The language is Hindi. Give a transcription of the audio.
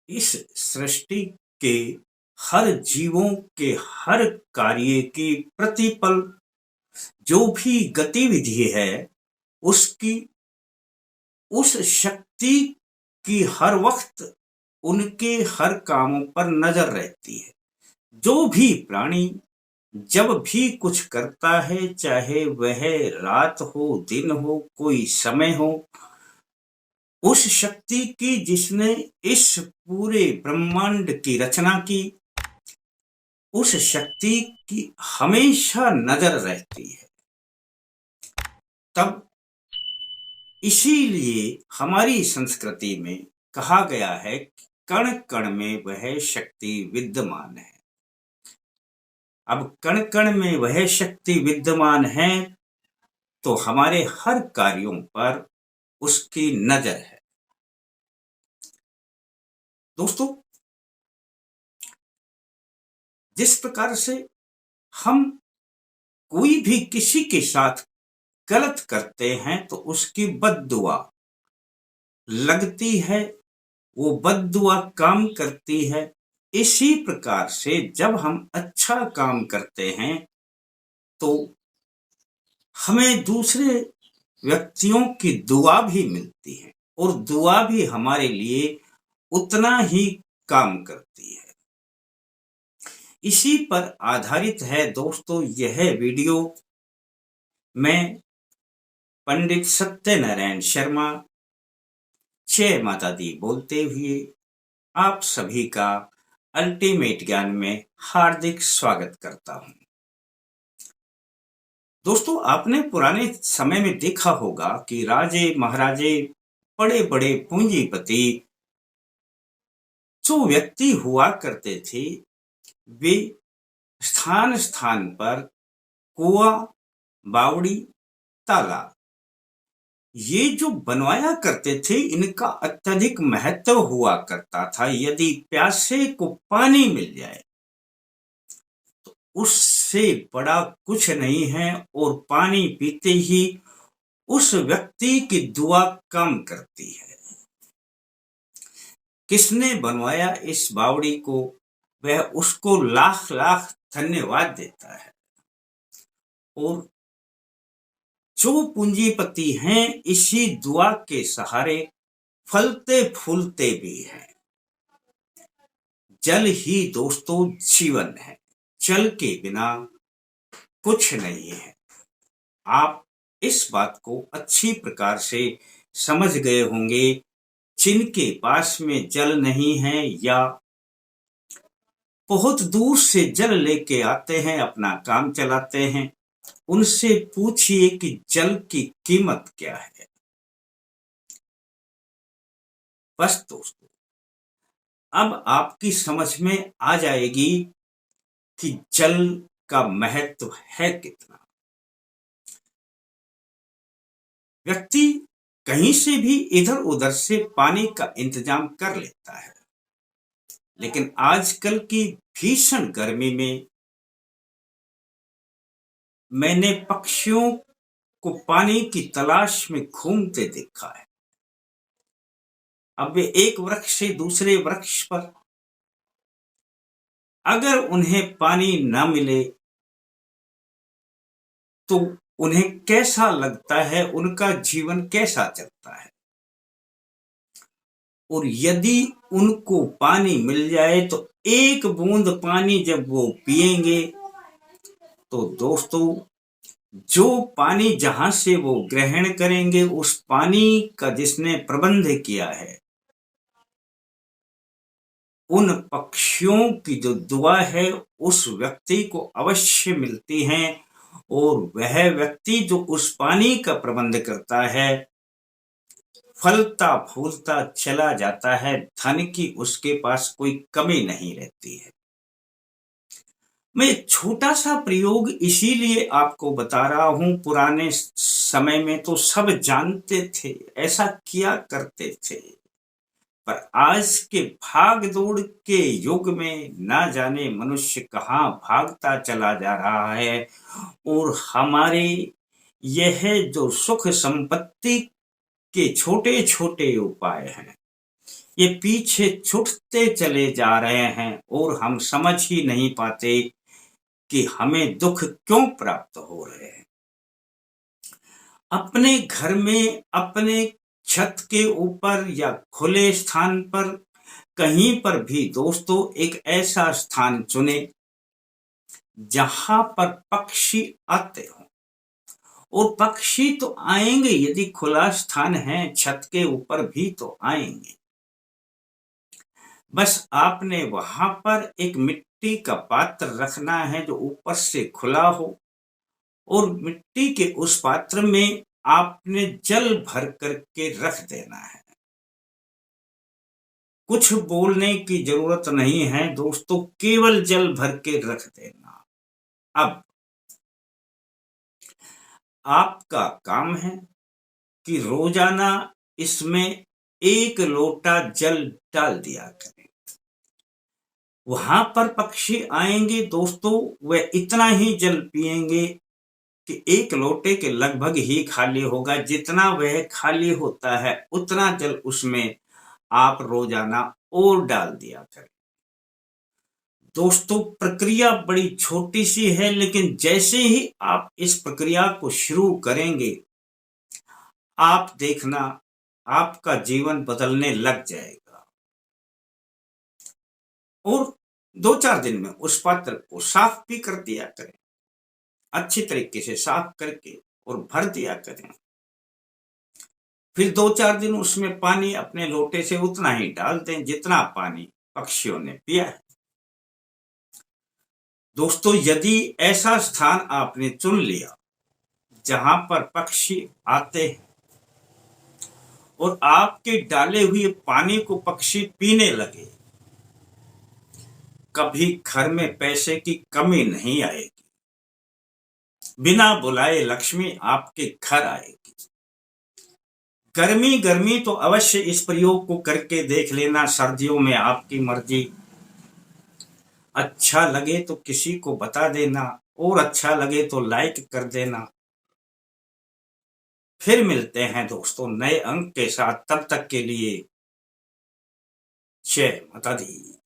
इस सृष्टि के हर जीवों के हर कार्य की प्रतिपल जो भी गतिविधि है उसकी उस शक्ति की हर वक्त उनके हर कामों पर नजर रहती है। जो भी प्राणी जब भी कुछ करता है, चाहे वह रात हो दिन हो कोई समय हो, उस शक्ति की जिसने इस पूरे ब्रह्मांड की रचना की, उस शक्ति की हमेशा नजर रहती है। तब इसीलिए हमारी संस्कृति में कहा गया है कि कण कण में वह शक्ति विद्यमान है। अब कण कण में वह शक्ति विद्यमान है तो हमारे हर कार्यों पर उसकी नजर है। दोस्तों, जिस प्रकार से हम कोई भी किसी के साथ गलत करते हैं तो उसकी बद्दुआ लगती है, वो बद्दुआ काम करती है। इसी प्रकार से जब हम अच्छा काम करते हैं तो हमें दूसरे व्यक्तियों की दुआ भी मिलती है और दुआ भी हमारे लिए उतना ही काम करती है। इसी पर आधारित है दोस्तों यह वीडियो। मैं पंडित सत्यनारायण शर्मा जय माता दी बोलते हुए आप सभी का अल्टीमेट ज्ञान में हार्दिक स्वागत करता हूं। दोस्तों, आपने पुराने समय में देखा होगा कि राजे महाराजे बड़े बड़े पूंजीपति जो व्यक्ति हुआ करते थे, वे स्थान स्थान पर कुआं, बावड़ी, तालाब ये जो बनवाया करते थे, इनका अत्यधिक महत्व हुआ करता था। यदि प्यासे को पानी मिल जाए तो उससे बड़ा कुछ नहीं है और पानी पीते ही उस व्यक्ति की दुआ काम करती है। किसने बनवाया इस बावड़ी को, वह उसको लाख लाख धन्यवाद देता है। और जो पूंजीपति हैं, इसी दुआ के सहारे फलते फूलते भी हैं। जल ही दोस्तों जीवन है, जल के बिना कुछ नहीं है। आप इस बात को अच्छी प्रकार से समझ गए होंगे। जिनके पास में जल नहीं है या बहुत दूर से जल लेके आते हैं, अपना काम चलाते हैं, उनसे पूछिए कि जल की कीमत क्या है। बस दोस्तों, अब आपकी समझ में आ जाएगी कि जल का महत्व है कितना। व्यक्ति कहीं से भी इधर उधर से पानी का इंतजाम कर लेता है, लेकिन आजकल की भीषण गर्मी में मैंने पक्षियों को पानी की तलाश में घूमते देखा है। अब वे एक वृक्ष से दूसरे वृक्ष पर, अगर उन्हें पानी न मिले तो उन्हें कैसा लगता है, उनका जीवन कैसा चलता है। और यदि उनको पानी मिल जाए तो एक बूंद पानी जब वो पिएंगे तो दोस्तों, जो पानी जहां से वो ग्रहण करेंगे, उस पानी का जिसने प्रबंध किया है, उन पक्षियों की जो दुआ है उस व्यक्ति को अवश्य मिलती है। और वह व्यक्ति जो उस पानी का प्रबंध करता है, फलता फूलता चला जाता है, धन की उसके पास कोई कमी नहीं रहती है। मैं एक छोटा सा प्रयोग इसीलिए आपको बता रहा हूं। पुराने समय में तो सब जानते थे, ऐसा किया करते थे, पर आज के भाग दौड़ के युग में ना जाने मनुष्य कहाँ भागता चला जा रहा है। और हमारे यह जो सुख संपत्ति के छोटे छोटे उपाय हैं, ये पीछे छूटते चले जा रहे हैं और हम समझ ही नहीं पाते कि हमें दुख क्यों प्राप्त हो रहे हैं। अपने घर में, अपने छत के ऊपर या खुले स्थान पर, कहीं पर भी दोस्तों एक ऐसा स्थान चुने जहां पर पक्षी आते हों। और पक्षी तो आएंगे, यदि खुला स्थान है छत के ऊपर भी तो आएंगे। बस आपने वहां पर एक मिट्टी का पात्र रखना है जो ऊपर से खुला हो, और मिट्टी के उस पात्र में आपने जल भर करके रख देना है। कुछ बोलने की जरूरत नहीं है दोस्तों, केवल जल भर के रख देना। अब आपका काम है कि रोजाना इसमें 1 लोटा जल डाल दिया करें। वहां पर पक्षी आएंगे दोस्तों, वह इतना ही जल पिएंगे कि 1 लोटे के लगभग ही खाली होगा। जितना वह खाली होता है उतना जल उसमें आप रोजाना और डाल दिया करें। दोस्तों प्रक्रिया बड़ी छोटी सी है, लेकिन जैसे ही आप इस प्रक्रिया को शुरू करेंगे, आप देखना आपका जीवन बदलने लग जाएगा। और 2-4 दिन में उस पात्र को साफ भी कर दिया करें, अच्छी तरीके से साफ करके और भर दिया करें। फिर 2-4 दिन उसमें पानी अपने लोटे से उतना ही डाल दें जितना पानी पक्षियों ने पिया है। दोस्तों यदि ऐसा स्थान आपने चुन लिया जहां पर पक्षी आते हैं और आपके डाले हुए पानी को पक्षी पीने लगे, कभी घर में पैसे की कमी नहीं आएगी। बिना बुलाए लक्ष्मी आपके घर आएगी। गर्मी गर्मी तो अवश्य इस प्रयोग को करके देख लेना, सर्दियों में आपकी मर्जी। अच्छा लगे तो किसी को बता देना, और अच्छा लगे तो लाइक कर देना। फिर मिलते हैं दोस्तों नए अंक के साथ, तब तक के लिए जय माता दी।